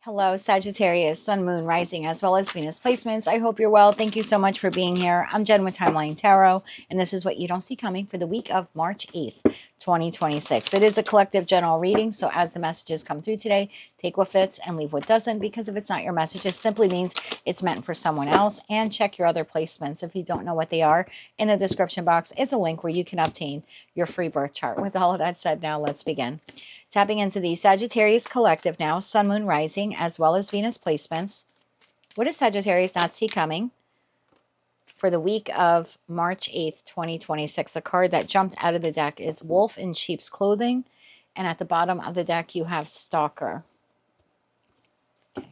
Hello, Sagittarius, Sun, Moon, Rising, as well as Venus placements. I hope you're well. Thank you so much for being here. I'm Jen with Timeline Tarot, and this is what you don't see coming for the week of March 8th, 2026. It is a collective general reading, so as the messages come through today, take what fits and leave what doesn't, because if it's not your message, it simply means it's meant for someone else. And check your other placements if you don't know what they are. In the description box is a link where you can obtain your free birth chart. With all of that said, now let's begin. Tapping into the Sagittarius collective now, Sun, Moon, Rising, as well as Venus placements. What does Sagittarius not see coming for the week of March 8th, 2026? The card that jumped out of the deck is Wolf in Sheep's Clothing. And at the bottom of the deck, you have Stalker. Okay.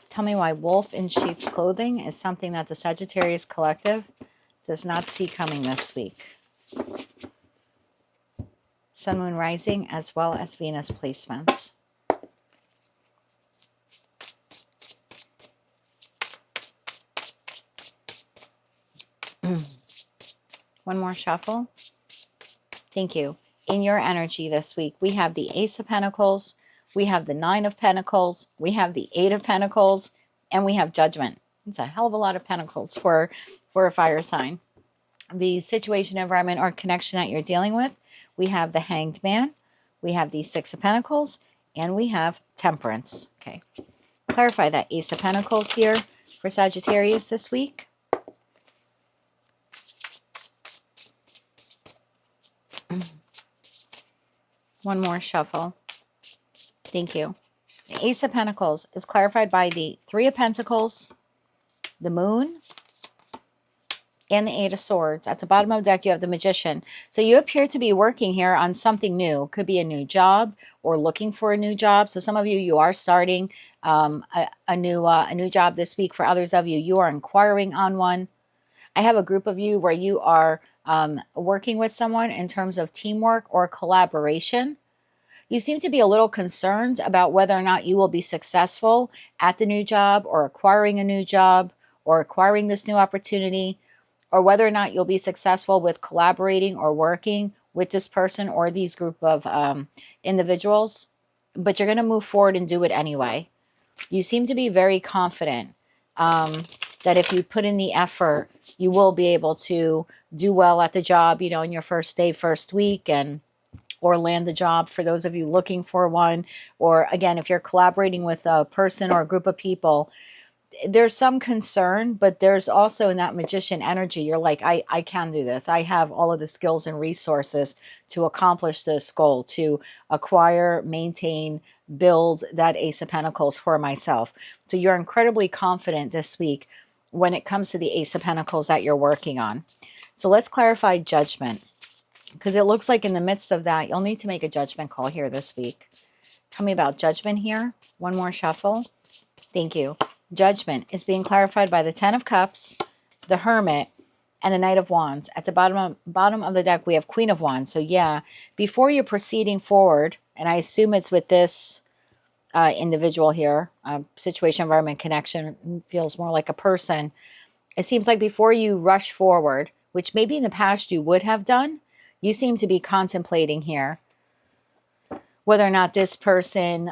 Tell me why Wolf in Sheep's Clothing is something that the Sagittarius collective does not see coming this week. Sun, Moon, Rising, as well as Venus placements. One more shuffle. Thank you. In your energy this week, we have the Ace of Pentacles, we have the Nine of Pentacles, we have the Eight of Pentacles, and we have Judgment. It's a hell of a lot of pentacles for a fire sign. The situation, environment, or connection that you're dealing with, we have the Hanged Man, we have the Six of Pentacles, and we have Temperance. Okay. Clarify that Ace of Pentacles here for Sagittarius this week. One more shuffle. Thank you. The Ace of Pentacles is clarified by the Three of Pentacles, the Moon, and the Eight of Swords. At the bottom of the deck, you have the Magician. So you appear to be working here on something new. Could be a new job or looking for a new job. So some of you are starting a new job this week. For others of you, you are inquiring on one. I have a group of you where you are working with someone in terms of teamwork or collaboration. You seem to be a little concerned about whether or not you will be successful at the new job or acquiring a new job or acquiring this new opportunity, or whether or not you'll be successful with collaborating or working with this person or these group of individuals, but you're going to move forward and do it anyway. You seem to be very confident that if you put in the effort, you will be able to do well at the job, you know, in your first day, first week, or land the job for those of you looking for one. Or again, if you're collaborating with a person or a group of people, there's some concern, but there's also in that Magician energy, you're like, I can do this. I have all of the skills and resources to accomplish this goal, to acquire, maintain, build that Ace of Pentacles for myself. So you're incredibly confident this week when it comes to the Ace of Pentacles that you're working on. So let's clarify Judgment, because it looks like in the midst of that, you'll need to make a judgment call here this week. Tell me about Judgment here. One more shuffle. Thank you. Judgment is being clarified by the Ten of Cups, the Hermit, and the Knight of Wands. At the bottom of the deck, we have Queen of Wands. So yeah, before you're proceeding forward, and I assume it's with this individual here, situation, environment, connection, feels more like a person. It seems like before you rush forward, which maybe in the past you would have done, you seem to be contemplating here whether or not this person,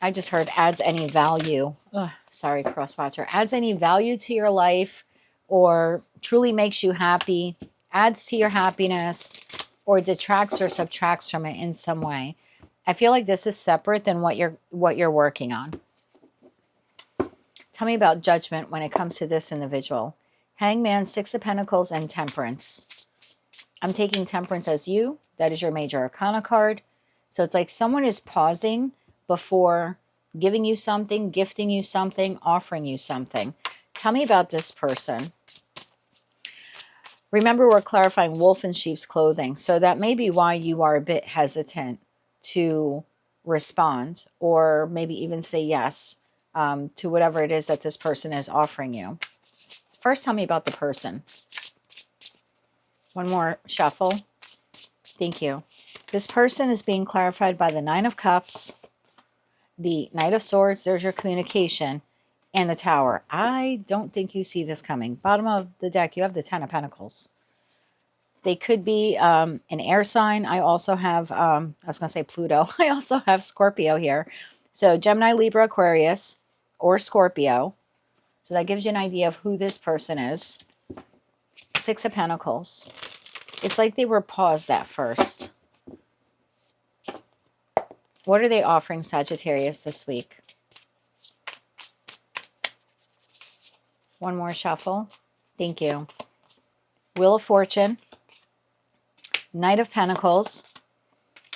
I just heard adds any value. Ugh, sorry, crosswatcher. Adds any value to your life or truly makes you happy, adds to your happiness, or detracts or subtracts from it in some way. I feel like this is separate than what you're working on. Tell me about Judgment when it comes to this individual. Hangman, Six of Pentacles, and Temperance. I'm taking Temperance as you. That is your major arcana card. So it's like someone is pausing before giving you something, gifting you something, offering you something. Tell me about this person. Remember, we're clarifying Wolf in Sheep's Clothing. So that may be why you are a bit hesitant to respond or maybe even say yes to whatever it is that this person is offering you. First, tell me about the person. One more shuffle. Thank you. This person is being clarified by the Nine of Cups, the Knight of Swords, there's your communication, and the Tower. I don't think you see this coming. Bottom of the deck, you have the Ten of Pentacles. They could be an air sign. I also have, I was going to say Pluto. I also have Scorpio here. So Gemini, Libra, Aquarius, or Scorpio. So that gives you an idea of who this person is. Six of Pentacles. It's like they were paused at first. What are they offering Sagittarius this week? One more shuffle. Thank you. Wheel of Fortune. Knight of Pentacles.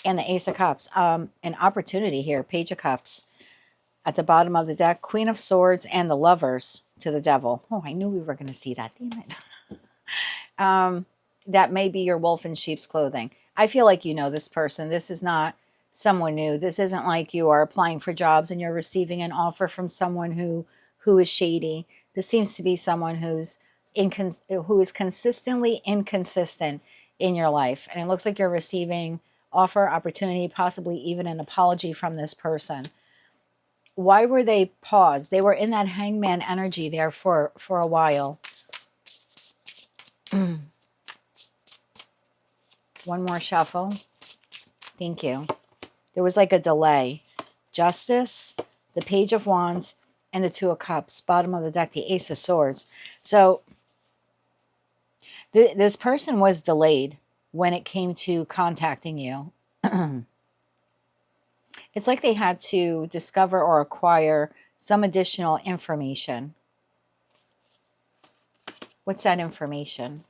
And the Ace of Cups. An opportunity here. Page of Cups. At the bottom of the deck. Queen of Swords and the Lovers to the Devil. Oh, I knew we were going to see that. Damn it. That may be your wolf in sheep's clothing. I feel like you know this person. This is not someone new. This isn't like you are applying for jobs and you're receiving an offer from someone who is shady. This seems to be someone who is consistently inconsistent in your life. And it looks like you're receiving offer, opportunity, possibly even an apology from this person. Why were they paused? They were in that hangman energy there for a while. One more shuffle. Thank you. There was like a delay. Justice, the Page of Wands, and the Two of Cups. Bottom of the deck, the Ace of Swords. So this person was delayed when it came to contacting you. It's like they had to discover or acquire some additional information. What's that information?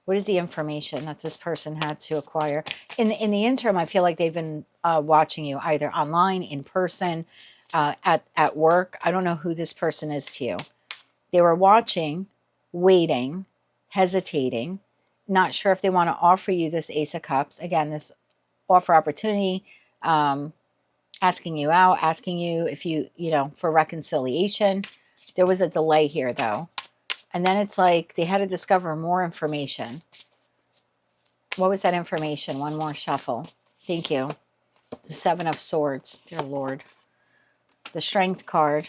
What is the information that this person had to acquire? In the interim, I feel like they've been watching you either online, in person, at work. I don't know who this person is to you. They were watching, waiting, hesitating, not sure if they want to offer you this Ace of Cups. Again, this offer opportunity, asking you out, asking you if you know, for reconciliation. There was a delay here, though. And then it's like they had to discover more information. What was that information? One more shuffle. Thank you. The Seven of Swords, dear Lord. The Strength card.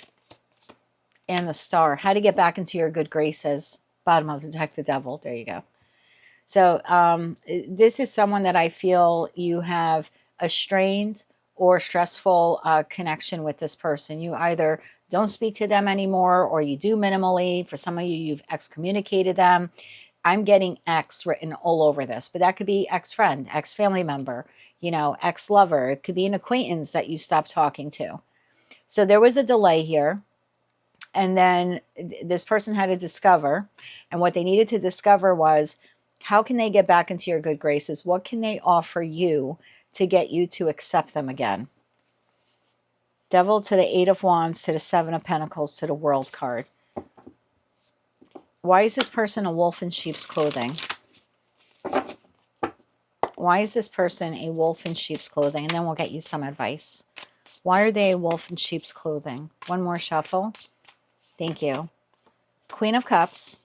And the Star. How to get back into your good graces. Bottom of the deck, the Devil. There you go. So this is someone that I feel you have a strained or stressful connection with this person. You either don't speak to them anymore or you do minimally. For some of you, you've excommunicated them. I'm getting ex written all over this, but that could be ex-friend, ex-family member, you know, ex-lover. It could be an acquaintance that you stopped talking to. So there was a delay here. And then this person had to discover, and what they needed to discover was, how can they get back into your good graces? What can they offer you to get you to accept them again? Devil to the Eight of Wands, to the Seven of Pentacles, to the World card. Why is this person a wolf in sheep's clothing? Why is this person a wolf in sheep's clothing? And then we'll get you some advice. Why are they a wolf in sheep's clothing? One more shuffle. Thank you. Queen of Cups,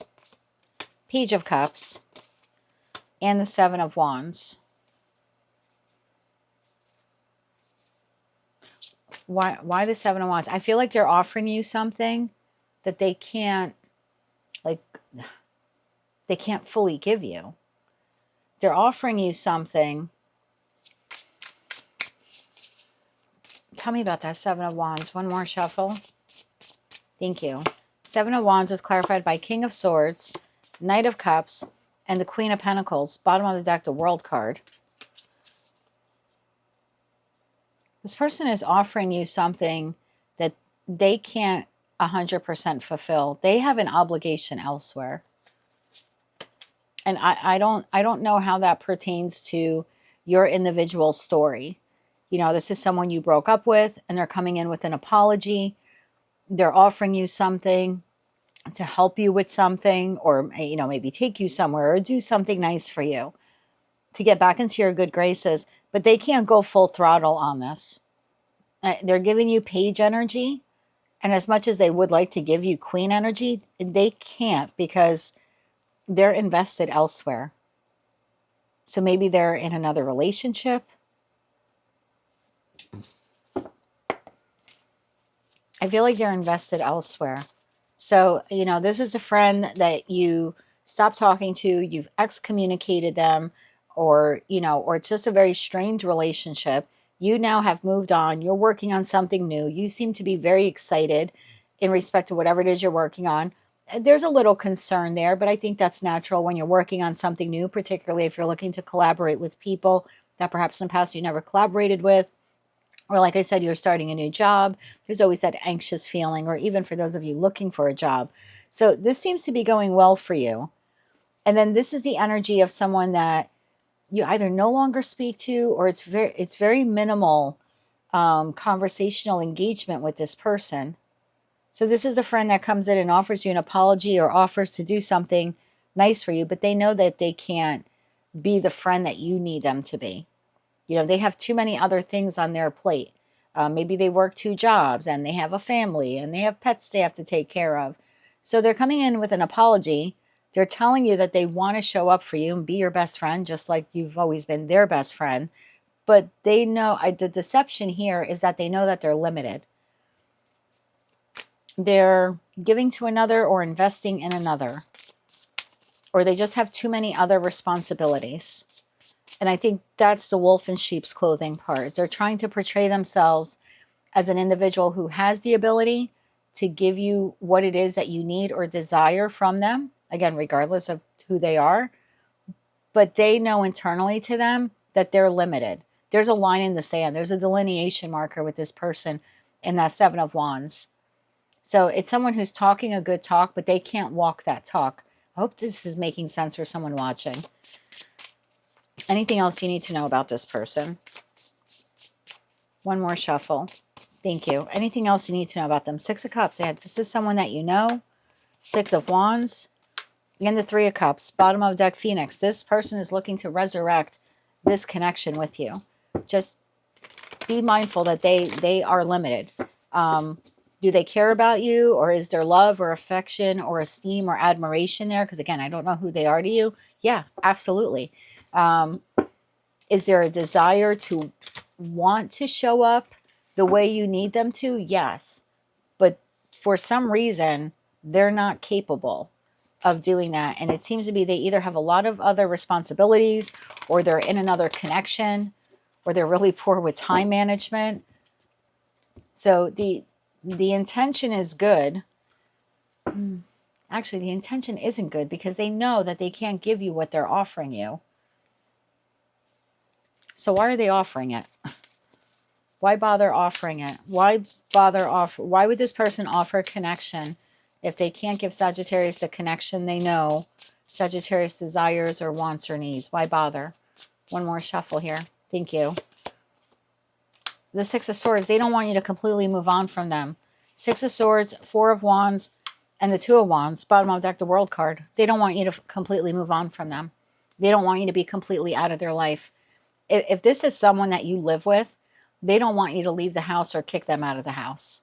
Page of Cups, and the Seven of Wands. Why the Seven of Wands? I feel like they're offering you something that they can't, like, they can't fully give you. They're offering you something. Tell me about that Seven of Wands. One more shuffle. Thank you. Seven of Wands is clarified by King of Swords, Knight of Cups, and the Queen of Pentacles. Bottom of the deck, the World card. This person is offering you something that they can't 100% fulfill. They have an obligation elsewhere. And I don't know how that pertains to your individual story. You know, this is someone you broke up with and they're coming in with an apology. They're offering you something to help you with something, or, you know, maybe take you somewhere or do something nice for you to get back into your good graces. But they can't go full throttle on this. They're giving you Page energy. And as much as they would like to give you Queen energy, they can't because they're invested elsewhere. So maybe they're in another relationship. I feel like they're invested elsewhere. So, you know, this is a friend that you stopped talking to, you've excommunicated them, or, you know, or it's just a very strained relationship. You now have moved on. You're working on something new. You seem to be very excited in respect to whatever it is you're working on. There's a little concern there, but I think that's natural when you're working on something new, particularly if you're looking to collaborate with people that perhaps in the past you never collaborated with. Or like I said, you're starting a new job. There's always that anxious feeling, or even for those of you looking for a job. So this seems to be going well for you. And then this is the energy of someone that you either no longer speak to, or it's very minimal conversational engagement with this person. So this is a friend that comes in and offers you an apology or offers to do something nice for you, but they know that they can't be the friend that you need them to be. You know, they have too many other things on their plate. Maybe they work 2 jobs and they have a family and they have pets they have to take care of. So they're coming in with an apology. They're telling you that they want to show up for you and be your best friend, just like you've always been their best friend. But they know, the deception here is that they know that they're limited. They're giving to another or investing in another. Or they just have too many other responsibilities. And I think that's the wolf in sheep's clothing part. They're trying to portray themselves as an individual who has the ability to give you what it is that you need or desire from them. Again, regardless of who they are. But they know internally to them that they're limited. There's a line in the sand. There's a delineation marker with this person in that 7 of Wands. So it's someone who's talking a good talk, but they can't walk that talk. I hope this is making sense for someone watching. Anything else you need to know about this person? One more shuffle. Thank you. Anything else you need to know about them? 6 of Cups. This is someone that you know. 6 of Wands. And the 3 of Cups. Bottom of deck, Phoenix. This person is looking to resurrect this connection with you. Just be mindful that they are limited. Do they care about you, or is there love or affection or esteem or admiration there? Because again, I don't know who they are to you. Yeah, absolutely. Is there a desire to want to show up the way you need them to? Yes. But for some reason, they're not capable of doing that. And it seems to be they either have a lot of other responsibilities, or they're in another connection, or they're really poor with time management. So the intention is good. Actually, the intention isn't good because they know that they can't give you what they're offering you. So why are they offering it? Why bother offering it? Why would this person offer connection if they can't give Sagittarius the connection they know Sagittarius desires or wants or needs? Why bother? One more shuffle here. Thank you. The 6 of Swords, they don't want you to completely move on from them. 6 of Swords, 4 of Wands, and the 2 of Wands, bottom of deck, the World card. They don't want you to completely move on from them. They don't want you to be completely out of their life. If this is someone that you live with, they don't want you to leave the house or kick them out of the house.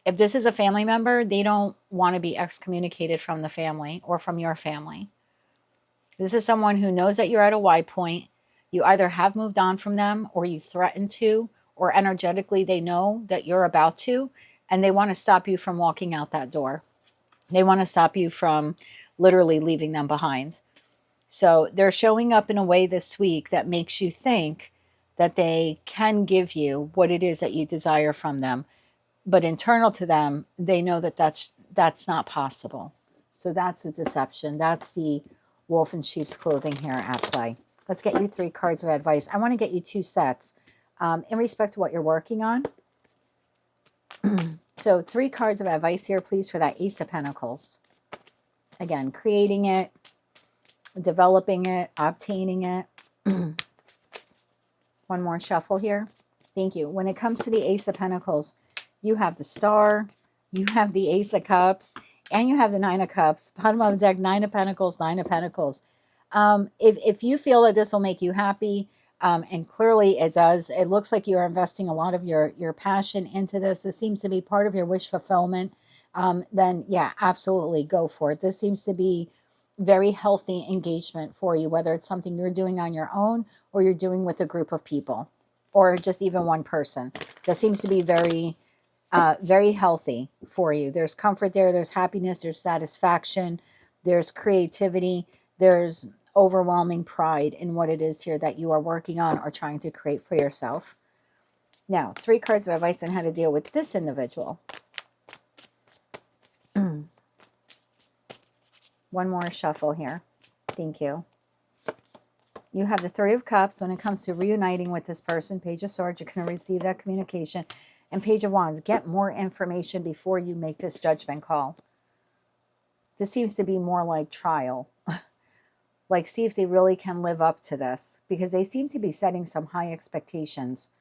If this is a family member, they don't want to be excommunicated from the family or from your family. This is someone who knows that you're at a Y point. You either have moved on from them, or you threaten to, or energetically they know that you're about to, and they want to stop you from walking out that door. They want to stop you from literally leaving them behind. So they're showing up in a way this week that makes you think that they can give you what it is that you desire from them. But internal to them, they know that that's not possible. So that's the deception. That's the wolf in sheep's clothing here at play. Let's get you 3 cards of advice. I want to get you 2 sets in respect to what you're working on. So 3 cards of advice here, please, for that Ace of Pentacles. Again, creating it, developing it, obtaining it. One more shuffle here. Thank you. When it comes to the Ace of Pentacles, you have the Star, you have the Ace of Cups, and you have the 9 of Cups. Bottom of the deck, 9 of Pentacles, 9 of Pentacles. If you feel that this will make you happy, and clearly it does, it looks like you're investing a lot of your passion into this. This seems to be part of your wish fulfillment. Then yeah, absolutely go for it. This seems to be very healthy engagement for you, whether it's something you're doing on your own or you're doing with a group of people or just even one person. That seems to be very, very healthy for you. There's comfort there. There's happiness. There's satisfaction. There's creativity. There's overwhelming pride in what it is here that you are working on or trying to create for yourself. Now, 3 cards of advice on how to deal with this individual. One more shuffle here. Thank you. You have the 3 of Cups. When it comes to reuniting with this person, Page of Swords, you're going to receive that communication. And Page of Wands, get more information before you make this judgment call. This seems to be more like trial. Like, see if they really can live up to this, because they seem to be setting some high expectations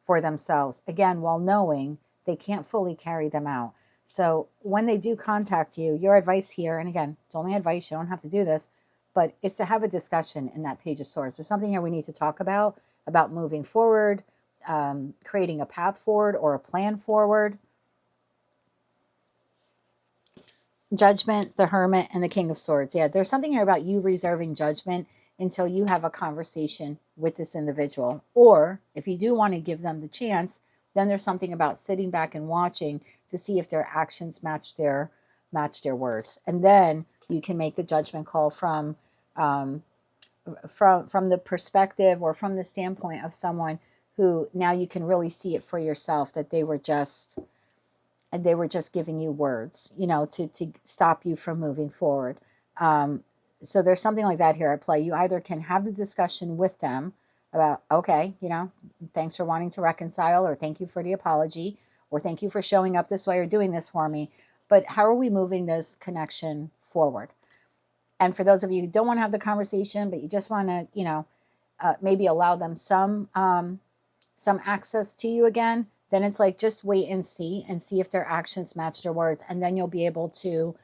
for themselves. Again, while knowing they can't fully carry them out. So when they do contact you, your advice here, and again, it's only advice, you don't have to do this, but it's to have a discussion in that Page of Swords. There's something here we need to talk about moving forward, creating a path forward or a plan forward. Judgment, the Hermit, and the King of Swords. Yeah, there's something here about you reserving judgment until you have a conversation with this individual. Or if you do want to give them the chance, then there's something about sitting back and watching to see if their actions match their words. And then you can make the judgment call from the perspective or from the standpoint of someone who now you can really see it for yourself, that they were just giving you words, you know, to stop you from moving forward. So there's something like that here at play. You either can have the discussion with them about, okay, you know, thanks for wanting to reconcile, or thank you for the apology, or thank you for showing up this way or doing this for me. But how are we moving this connection forward? And for those of you who don't want to have the conversation, but you just want to, you know, maybe allow them some access to you again, then it's like, just wait and see if their actions match their words. And then you'll be able to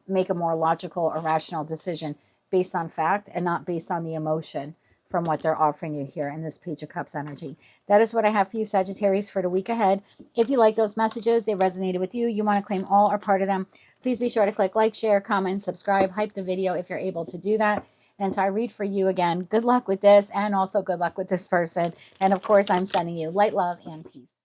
make a more logical or rational decision based on fact and not based on the emotion from what they're offering you here in this Page of Cups energy. That is what I have for you, Sagittarius, for the week ahead. If you like those messages, they resonated with you, you want to claim all or part of them, please be sure to click like, share, comment, subscribe, hype the video if you're able to do that. And so I read for you again. Good luck with this, and also good luck with this person. And of course, I'm sending you light, love, and peace.